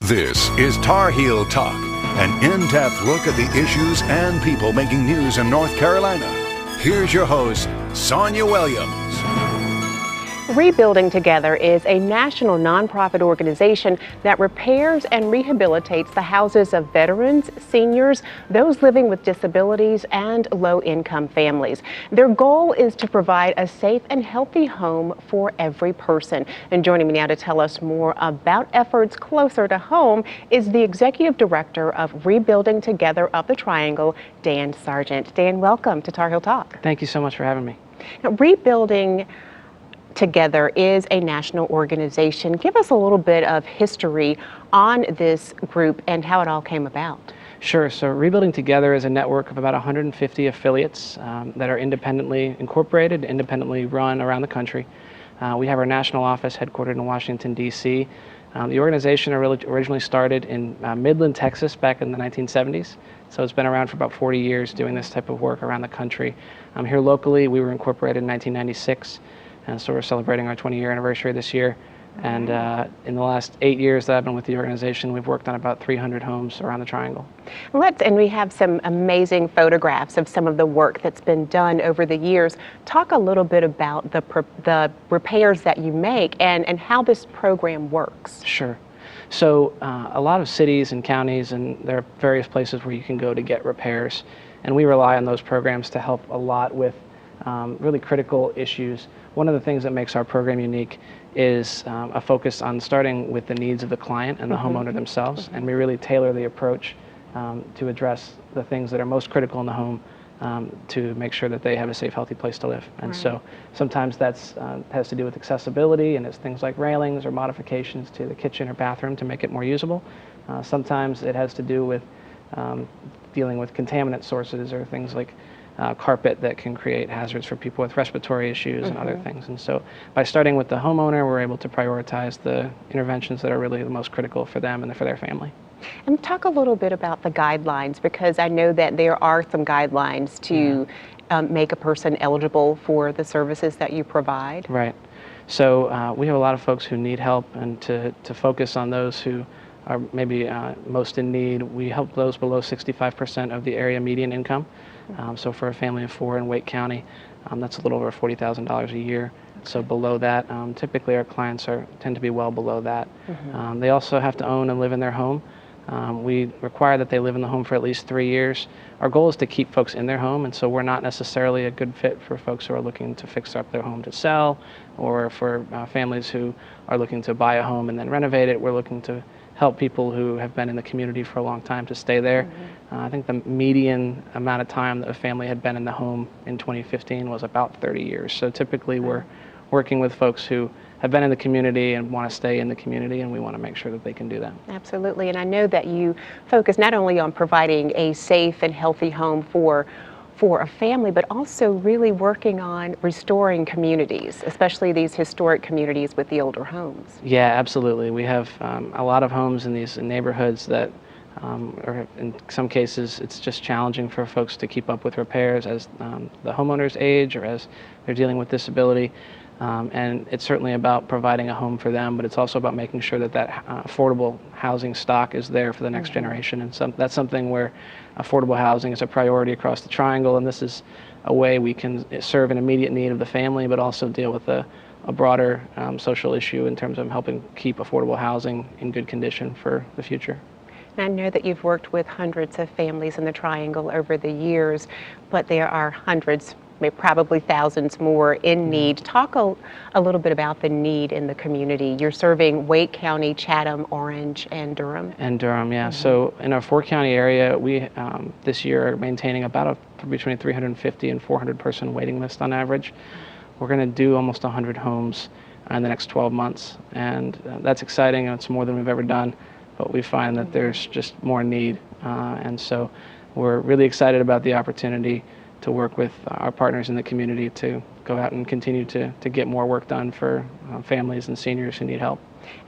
This is Tar Heel Talk, an in-depth look at the issues and people making news in North Carolina. Here's your host, Sonia Williams. Rebuilding Together is a national nonprofit organization that repairs and rehabilitates the houses of veterans, seniors, those living with disabilities, and low-income families. Their goal is to provide a safe and healthy home for every person. And joining me now to tell us more about efforts closer to home is the Executive Director of Rebuilding Together of the Triangle, Dan Sargent. Dan, welcome to Tar Heel Talk. Thank you so much for having me. Now, Rebuilding Together is a national organization. Give us a little bit of history on this group and how it all came about. Sure. So Rebuilding Together is a network of about 150 affiliates that are independently incorporated, independently run around the country. We have our national office headquartered in Washington, D.C. The organization originally started in Midland, Texas back in the 1970s. So it's been around for about 40 years doing this type of work around the country. Here locally, we were incorporated in 1996. And so we're celebrating our 20-year anniversary this year. And in the last 8 years that I've been with the organization, we've worked on about 300 homes around the Triangle. And we have some amazing photographs of some of the work that's been done over the years. Talk a little bit about the repairs that you make and how this program works. Sure. So a lot of cities and counties, and there are various places where you can go to get repairs. And we rely on those programs to help a lot with really critical issues. One of the things that makes our program unique is a focus on starting with the needs of the client and the homeowner themselves, and we really tailor the approach to address the things that are most critical in the home to make sure that they have a safe, healthy place to live. And so sometimes that's has to do with accessibility, and it's things like railings or modifications to the kitchen or bathroom to make it more usable. Sometimes it has to do with dealing with contaminant sources or things like carpet that can create hazards for people with respiratory issues and other things. And so by starting with the homeowner, we're able to prioritize the interventions that are really the most critical for them and for their family. And talk a little bit about the guidelines, because I know that there are some guidelines to make a person eligible for the services that you provide. Right. So we have a lot of folks who need help, and to focus on those who are maybe most in need, we help those below 65% of the area median income. So for a family of 4 in Wake County, that's a little over $40,000 a year. So below that, typically our clients tend to be well below that. They also have to own and live in their home. We require that they live in the home for at least 3 years. Our goal is to keep folks in their home, and so we're not necessarily a good fit for folks who are looking to fix up their home to sell, or for families who are looking to buy a home and then renovate it. We're looking to help people who have been in the community for a long time to stay there. I think the median amount of time that a family had been in the home in 2015 was about 30 years. So typically we're working with folks who have been in the community and want to stay in the community, and we want to make sure that they can do that. Absolutely. And I know that you focus not only on providing a safe and healthy home for a family, but also really working on restoring communities, especially these historic communities with the older homes. Yeah, absolutely. We have a lot of homes in these neighborhoods that or in some cases it's just challenging for folks to keep up with repairs as the homeowners age or as they're dealing with disability. And it's certainly about providing a home for them, but it's also about making sure that affordable housing stock is there for the next generation. And that's something where affordable housing is a priority across the Triangle, and this is a way we can serve an immediate need of the family, but also deal with a broader social issue in terms of helping keep affordable housing in good condition for the future. And I know that you've worked with hundreds of families in the Triangle over the years, but there are hundreds, maybe probably thousands more in need. Talk a little bit about the need in the community. You're serving Wake County, Chatham, Orange, and Durham. And Durham, yeah. So in our 4-county area, we this year are maintaining about between 350 and 400 person waiting list on average. We're going to do almost 100 homes in the next 12 months, and that's exciting, and it's more than we've ever done. But we find that there's just more need, and so we're really excited about the opportunity to work with our partners in the community to go out and continue to get more work done for families and seniors who need help.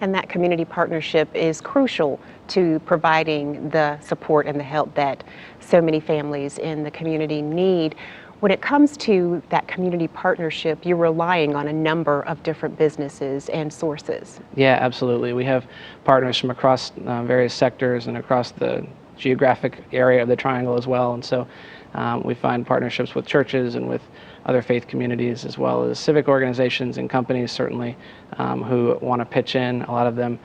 And that community partnership is crucial to providing the support and the help that so many families in the community need. When it comes to that community partnership, you're relying on a number of different businesses and sources. Yeah, absolutely. We have partners from across various sectors and across the geographic area of the Triangle as well. And so we find partnerships with churches and with other faith communities, as well as civic organizations and companies, certainly, who want to pitch in. A lot of them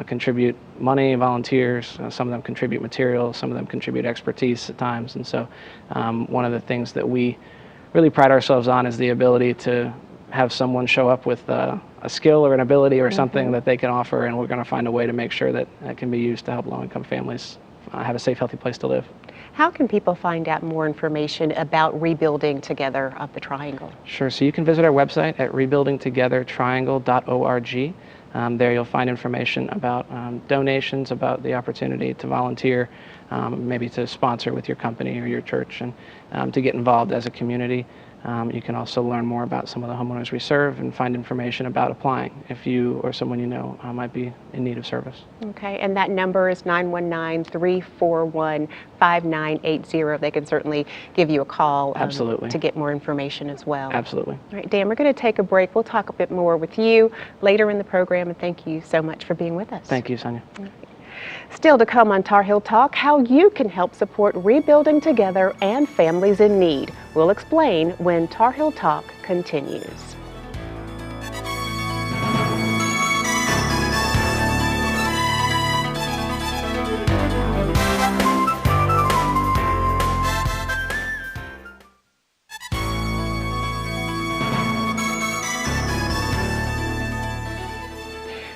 contribute money, volunteers, some of them contribute materials, some of them contribute expertise at times. And so one of the things that we really pride ourselves on is the ability to have someone show up with a skill or an ability or something that they can offer, and we're going to find a way to make sure that it can be used to help low-income families have a safe, healthy place to live. How can people find out more information about Rebuilding Together of the Triangle? Sure, so you can visit our website at rebuildingtogethertriangle.org. There you'll find information about donations, about the opportunity to volunteer, maybe to sponsor with your company or your church, and to get involved as a community. You can also learn more about some of the homeowners we serve and find information about applying if you or someone you know might be in need of service. Okay, and that number is 919-341-5980. They can certainly give you a call Absolutely. To get more information as well. Absolutely. All right, Dan, we're going to take a break. We'll talk a bit more with you later in the program, and thank you so much for being with us. Thank you, Sonia. Still to come on Tar Heel Talk, how you can help support Rebuilding Together and families in need. We'll explain when Tar Heel Talk continues.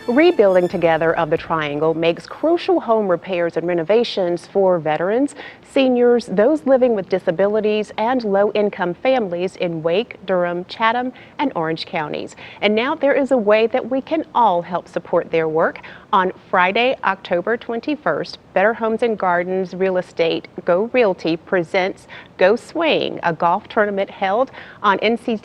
Rebuilding Together of the Triangle makes crucial home repairs and renovations for veterans, seniors, those living with disabilities, and low-income families in Wake, Durham, Chatham, and Orange counties. And now there is a way that we can all help support their work. On Friday, October 21st, Better Homes and Gardens Real Estate Go Realty presents Go Swing, a golf tournament held on NC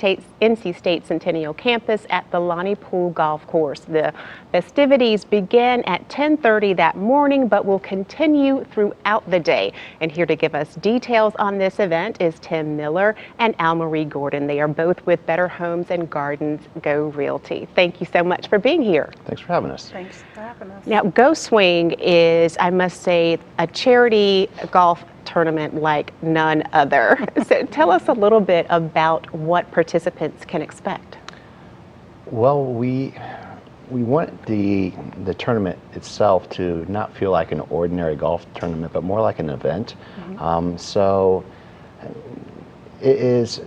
State Centennial Campus at the Lonnie Pool Golf Course. The festivities begin at 10:30 that morning, but will continue throughout the day. And here to give us details on this event is Tim Miller and Al-Marie Gordon. They are both with Better Homes and Gardens Go Realty. Thank you so much for being here. Thanks for having us. Thanks for having us. Now, Go Swing is, I must say, a charity golf tournament like none other. So tell us a little bit about what participants can expect. Well, we want the tournament itself to not feel like an ordinary golf tournament, but more like an event. So it is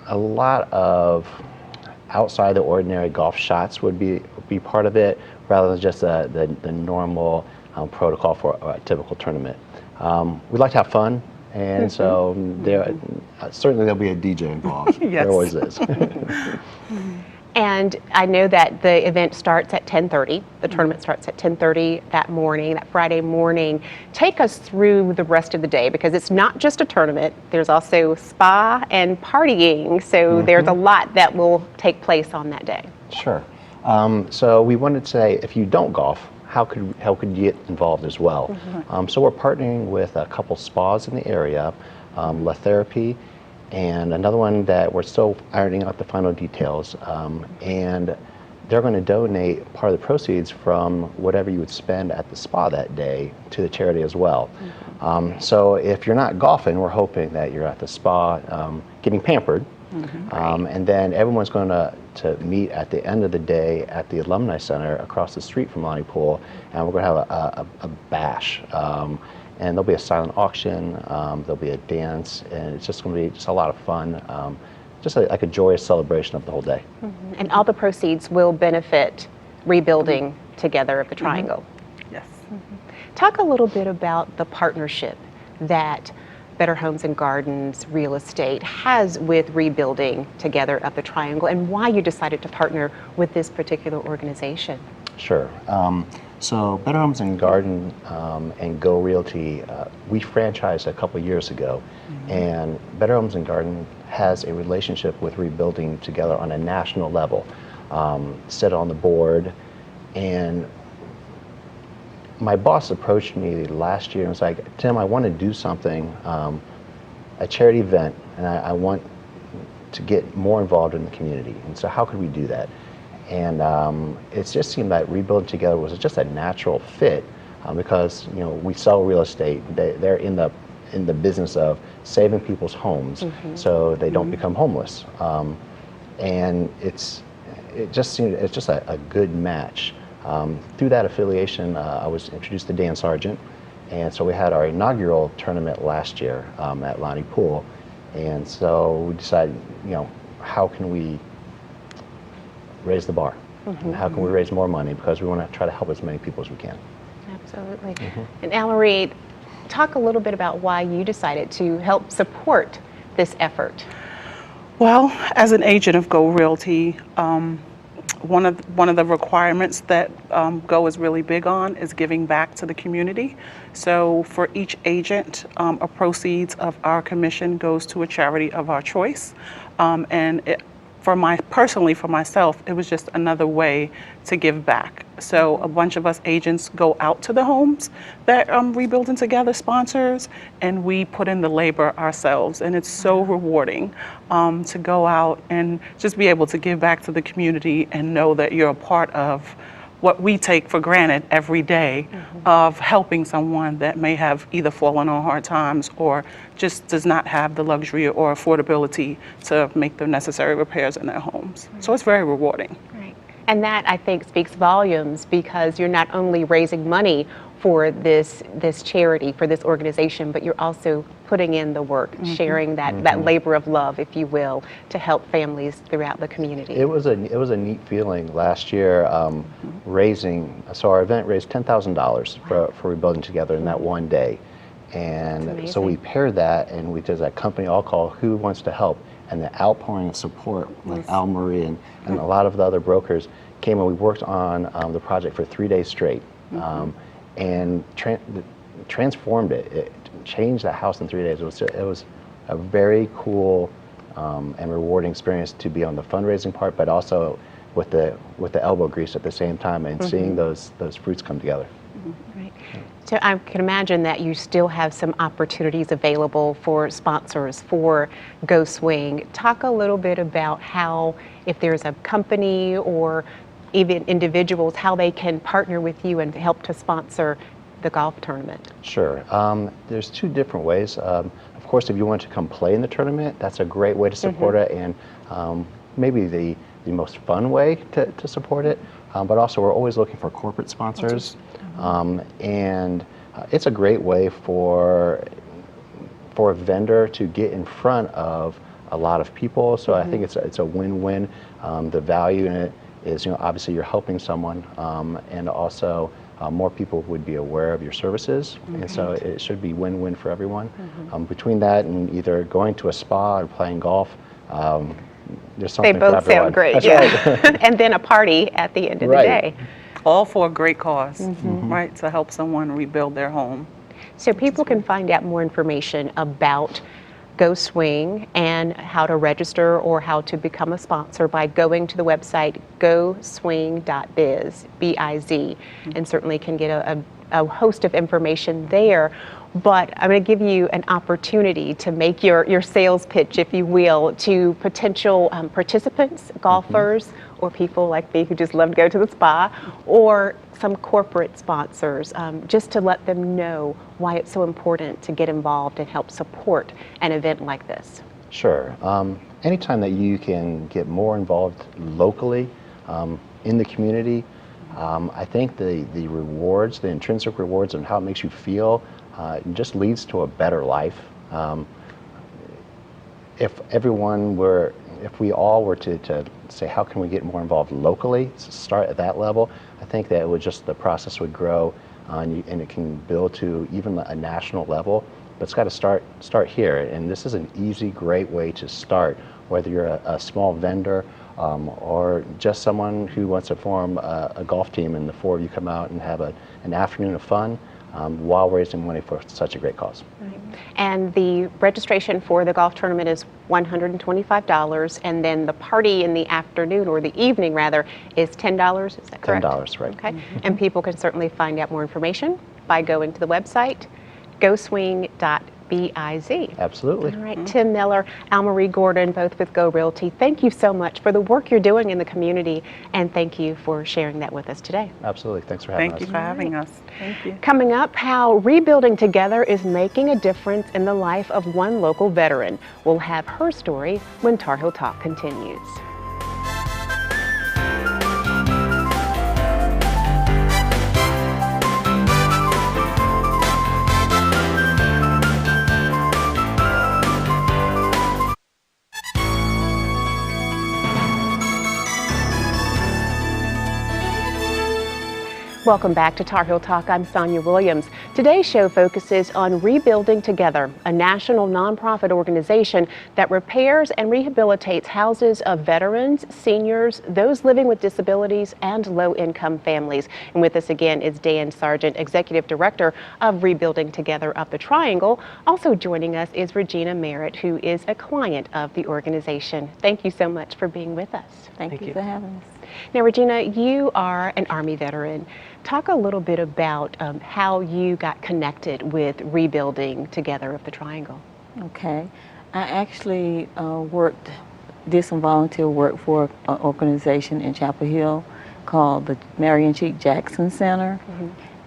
a lot of outside the ordinary golf shots would be part of it, rather than just the normal protocol for a typical tournament. We'd like to have fun, and so certainly there'll be a DJ involved. Yes. There always is. And I know that the event starts at 10:30. The tournament starts at 10:30 that morning, that Friday morning. Take us through the rest of the day, because it's not just a tournament. There's also spa and partying. So there's a lot that will take place on that day. Sure. So we wanted to say, if you don't golf, how could you get involved as well? So we're partnering with a couple spas in the area, La Therapy, and another one that we're still ironing out the final details. And they're going to donate part of the proceeds from whatever you would spend at the spa that day to the charity as well. So if you're not golfing, we're hoping that you're at the spa getting pampered. And then everyone's going to meet at the end of the day at the Alumni Center across the street from Lonnie Pool, and we're going to have a bash. And there'll be a silent auction, there'll be a dance, and it's just going to be just a lot of fun, just like a joyous celebration of the whole day. And all the proceeds will benefit Rebuilding Together of the Triangle. Yes. Talk a little bit about the partnership that Better Homes and Gardens Real Estate has with Rebuilding Together of the Triangle, and why you decided to partner with this particular organization. Sure. So Better Homes and Garden and Go Realty, we franchised a couple years ago, and Better Homes and Garden has a relationship with Rebuilding Together on a national level. Sit on the board, and my boss approached me last year and was like, Tim, I want to do something, a charity event and I want to get more involved in the community. And so how could we do that? And it just seemed that Rebuilding Together was just a natural fit because we sell real estate. They're in the business of saving people's homes so they don't become homeless. And it's just a good match. Through that affiliation, I was introduced to Dan Sargent, and so we had our inaugural tournament last year at Lonnie Pool, and so we decided, how can we raise the bar? And how can we raise more money, because we want to try to help as many people as we can. Absolutely. And Ellery, talk a little bit about why you decided to help support this effort. Well, as an agent of Go Realty, one of the requirements that Go is really big on is giving back to the community. So for each agent, a proceeds of our commission goes to a charity of our choice. For myself, it was just another way to give back. So a bunch of us agents go out to the homes that Rebuilding Together sponsors, and we put in the labor ourselves. And it's so rewarding to go out and just be able to give back to the community and know that you're a part of what we take for granted every day of helping someone that may have either fallen on hard times or just does not have the luxury or affordability to make the necessary repairs in their homes. So it's very rewarding. Right. And that, I think, speaks volumes, because you're not only raising money for this charity, for this organization, but you're also putting in the work, sharing that labor of love, if you will, to help families throughout the community. It was a neat feeling last year, so our event raised $10,000 for Rebuilding Together in that one day. And so we paired that, and we did that company all call, who wants to help? And the outpouring of support, like Al Marie and a lot of the other brokers came, and we worked on the project for 3 days straight. And transformed it. It changed the house in 3 days. It was a very cool and rewarding experience to be on the fundraising part, but also with the elbow grease at the same time, and seeing those fruits come together. Right. So I can imagine that you still have some opportunities available for sponsors for Go Swing. Talk a little bit about how, if there's a company or even individuals, how they can partner with you and help to sponsor the golf tournament. Sure. There's two different ways. Of course, if you want to come play in the tournament, that's a great way to support it, and maybe the most fun way to support it. But also, we're always looking for corporate sponsors, and it's a great way for a vendor to get in front of a lot of people. So I think it's a win-win. The value in it is, obviously you're helping someone, and also more people would be aware of your services, and so it should be win-win for everyone. Between that and either going to a spa or playing golf, there's something They both for everyone. sound great, That's yeah. And then a party at the end of the day. All for a great cause, right? To help someone rebuild their home. So people can find out more information about Go Swing and how to register or how to become a sponsor by going to the website goswing.biz, B-I-Z, and certainly can get a host of information there. But I'm going to give you an opportunity to make your sales pitch, if you will, to potential participants, golfers, or people like me who just love to go to the spa, or some corporate sponsors, just to let them know why it's so important to get involved and help support an event like this. Sure. Anytime that you can get more involved locally in the community, I think the rewards, the intrinsic rewards, and how it makes you feel, just leads to a better life. If we all were to say, how can we get more involved locally, start at that level, I think that the process would grow, and it can build to even a national level. But it's got to start here, and this is an easy, great way to start, whether you're a small vendor or just someone who wants to form a golf team, and the four of you come out and have an afternoon of fun while raising money for such a great cause. Right. And the registration for the golf tournament is $125, and then the party in the afternoon, or the evening rather, is $10. Is that correct? $10, right. Okay. And people can certainly find out more information by going to the website goswing.biz. B-I-Z. Absolutely. All right, Tim Miller, Al-Marie Gordon, both with Go Realty, thank you so much for the work you're doing in the community, and thank you for sharing that with us today. Absolutely. Thanks for having us. Thank you for having us. Thank you. Coming up, how rebuilding together is making a difference in the life of one local veteran. We'll have her story when Tar Heel Talk continues. Welcome back to Tar Heel Talk. I'm Sonia Williams. Today's show focuses on Rebuilding Together, a national nonprofit organization that repairs and rehabilitates houses of veterans, seniors, those living with disabilities, and low-income families. And with us again is Dan Sargent, Executive Director of Rebuilding Together of the Triangle. Also joining us is Regina Merritt, who is a client of the organization. Thank you so much for being with us. Thank you for having us. Now, Regina, you are an Army veteran. Talk a little bit about how you got connected with Rebuilding Together of the Triangle. Okay. I actually did some volunteer work for an organization in Chapel Hill called the Marion Cheek Jackson Center.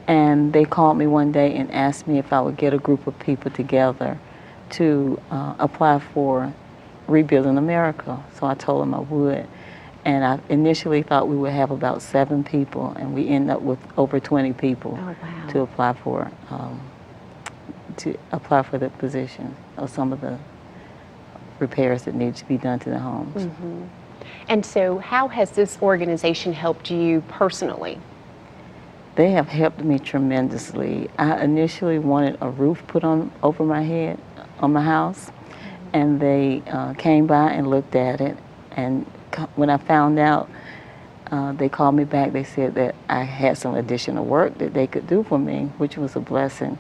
And they called me one day and asked me if I would get a group of people together to apply for Rebuilding America. So I told them I would. And I initially thought we would have about 7 people, and we ended up with over 20 people to apply for the position of some of the repairs that need to be done to the homes. And so how has this organization helped you personally? They have helped me tremendously. I initially wanted a roof put on over my head on my house, and they came by and looked at it, and when I found out, they called me back. They said that I had some additional work that they could do for me, which was a blessing.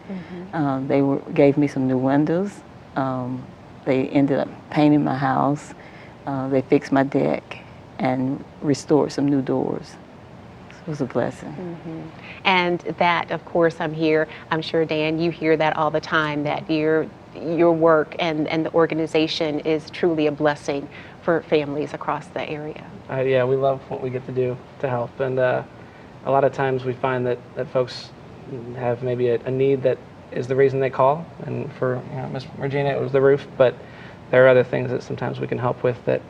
They gave me some new windows. They ended up painting my house. They fixed my deck and restored some new doors. It was a blessing. And that, of course, I'm sure, Dan, you hear that all the time, that your work and the organization is truly a blessing for families across the area. Yeah, we love what we get to do to help, and a lot of times we find that folks have maybe a need that is the reason they call, and for Ms. Regina it was the roof, but there are other things that sometimes we can help with that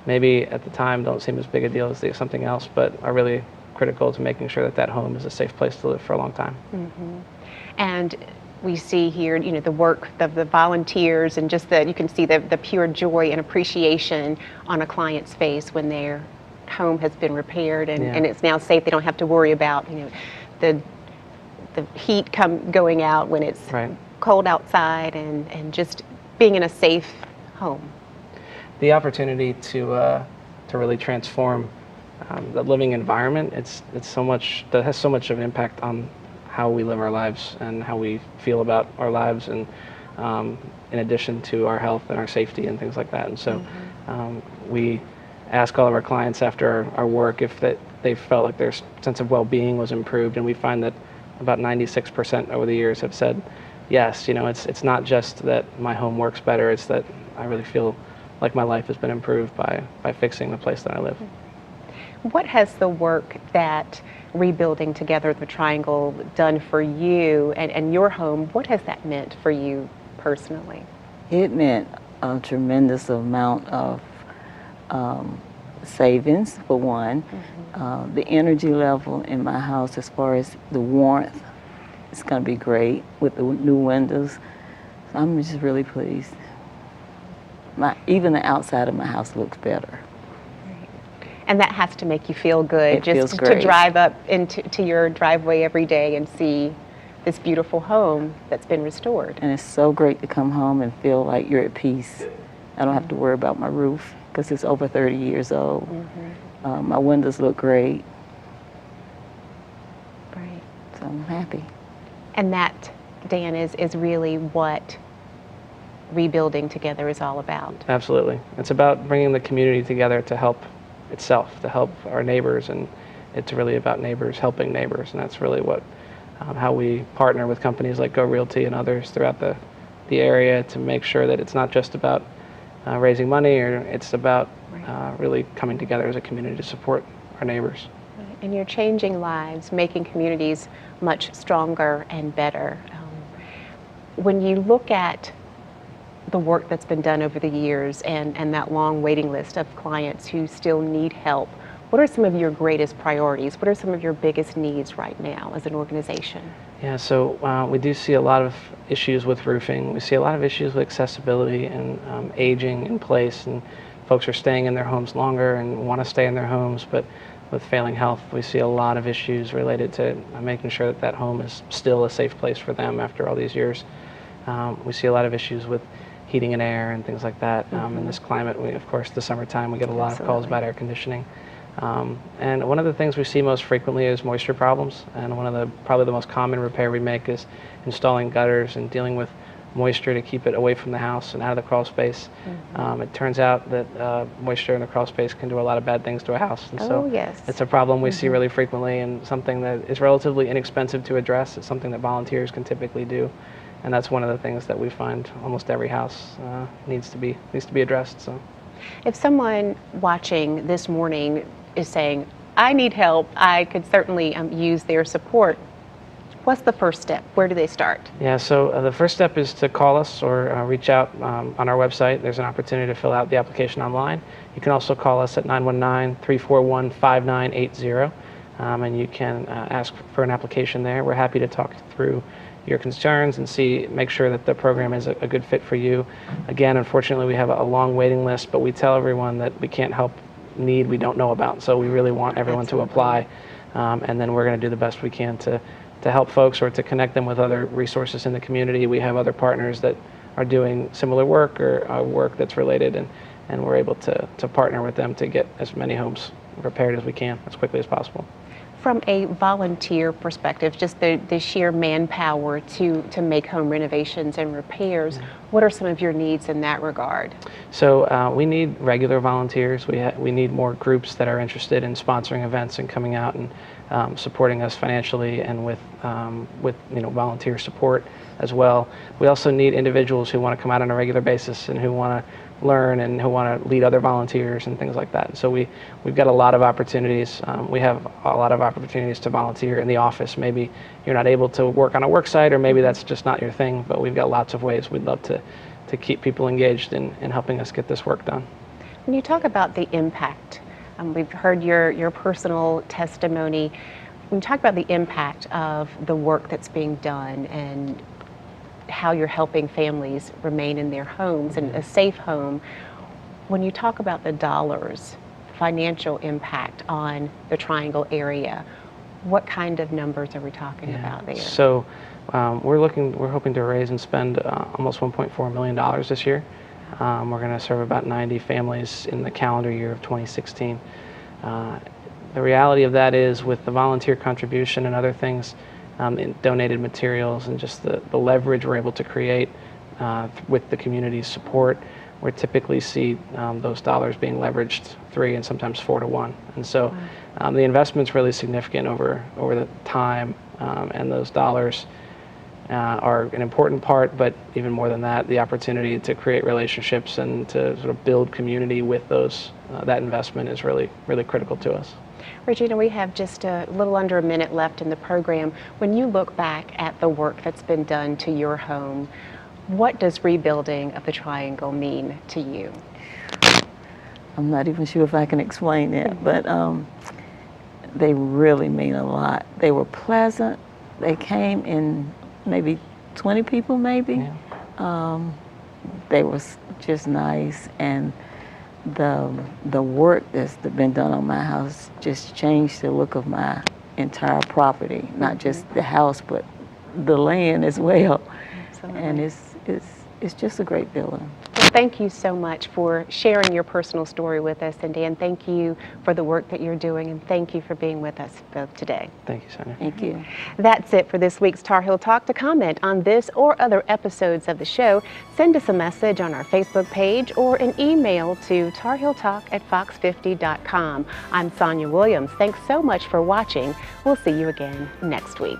maybe at the time don't seem as big a deal as something else, but are really critical to making sure that home is a safe place to live for a long time. And we see here, the work of the volunteers, and just you can see the pure joy and appreciation on a client's face when their home has been repaired and it's now safe. They don't have to worry about, the heat going out when it's cold outside, and just being in a safe home. The opportunity to really transform the living environment, it has so much of an impact on how we live our lives and how we feel about our lives, and in addition to our health and our safety and things like that. And so we ask all of our clients after our work if they felt like their sense of well-being was improved, and we find that about 96% over the years have said yes. It's not just that my home works better, it's that I really feel like my life has been improved by fixing the place that I live. What has the work that Rebuilding Together the Triangle done for you and your home? What has that meant for you personally? It meant a tremendous amount of savings, for one. The energy level in my house, as far as the warmth, it's going to be great with the new windows. So I'm just really pleased. Even the outside of my house looks better. And that has to make you feel good, just to drive up into your driveway every day and see this beautiful home that's been restored. And it's so great to come home and feel like you're at peace. I don't have to worry about my roof because it's over 30 years old. My windows look great. Right. So I'm happy. And that, Dan, is really what Rebuilding Together is all about. Absolutely. It's about bringing the community together to help itself, to help our neighbors, and it's really about neighbors helping neighbors, and that's really what how we partner with companies like Go Realty and others throughout the the area to make sure that it's not just about raising money, or it's about really coming together as a community to support our neighbors. And you're changing lives, making communities much stronger and better. When you look at the work that's been done over the years and that long waiting list of clients who still need help, what are some of your greatest priorities? What are some of your biggest needs right now as an organization? Yeah, so we do see a lot of issues with roofing. We see a lot of issues with accessibility and aging in place, and folks are staying in their homes longer and want to stay in their homes, but with failing health, we see a lot of issues related to making sure that that home is still a safe place for them after all these years. We see a lot of issues with heating and air and things like that. In this climate, of course, the summertime, we get a lot of calls about air conditioning. And one of the things we see most frequently is moisture problems, and one of probably the most common repair we make is installing gutters and dealing with moisture to keep it away from the house and out of the crawl space. It turns out that moisture in the crawl space can do a lot of bad things to a house, and so it's a problem we see really frequently, and something that is relatively inexpensive to address. It's something that volunteers can typically do, and that's one of the things that we find almost every house needs to be addressed. So, if someone watching this morning is saying, I need help, I could certainly use their support, what's the first step? Where do they start? Yeah, so the first step is to call us or reach out on our website. There's an opportunity to fill out the application online. You can also call us at 919-341-5980, and you can ask for an application there. We're happy to talk through your concerns and make sure that the program is a good fit for you. Again, unfortunately, we have a long waiting list, but we tell everyone that we can't help need we don't know about. So we really want everyone to apply, and then we're going to do the best we can to help folks or to connect them with other resources in the community. We have other partners that are doing similar work or work that's related, and we're able to partner with them to get as many homes repaired as we can as quickly as possible. From a volunteer perspective, just the sheer manpower to make home renovations and repairs, what are some of your needs in that regard? So we need regular volunteers. We need more groups that are interested in sponsoring events and coming out and supporting us financially and with volunteer support as well. We also need individuals who want to come out on a regular basis and who want to learn and who want to lead other volunteers and things like that. So we've got a lot of opportunities. We have a lot of opportunities to volunteer in the office. Maybe you're not able to work on a work site, or maybe that's just not your thing, but we've got lots of ways we'd love to keep people engaged in helping us get this work done. When you talk about the impact, we've heard your personal testimony. When you talk about the impact of the work that's being done and how you're helping families remain in their homes and a safe home, when you talk about the dollars, financial impact on the Triangle area, what kind of numbers are we talking about there? So we're hoping to raise and spend almost $1.4 million this year. We're going to serve about 90 families in the calendar year of 2016. The reality of that is, with the volunteer contribution and other things, in donated materials and just the leverage we're able to create with the community's support, we typically see those dollars being leveraged 3 and sometimes 4 to 1. And so the investment's really significant over the time, and those dollars are an important part, but even more than that, the opportunity to create relationships and to sort of build community with that investment is really, really critical to us. Regina, we have just a little under a minute left in the program. When you look back at the work that's been done to your home, what does rebuilding of the Triangle mean to you? I'm not even sure if I can explain it, but they really mean a lot. They were pleasant. They came in maybe 20 people, maybe. Yeah. They were just nice, and the work that's been done on my house just changed the look of my entire property, not just the house, but the land as well. Absolutely. And it's just a great building. Well, thank you so much for sharing your personal story with us, and Dan, thank you for the work that you're doing, and thank you for being with us both today. Thank you, Sonia. Thank you. That's it for this week's Tar Heel Talk. To comment on this or other episodes of the show, send us a message on our Facebook page or an email to tarheeltalk@fox50.com. I'm Sonia Williams. Thanks so much for watching. We'll see you again next week.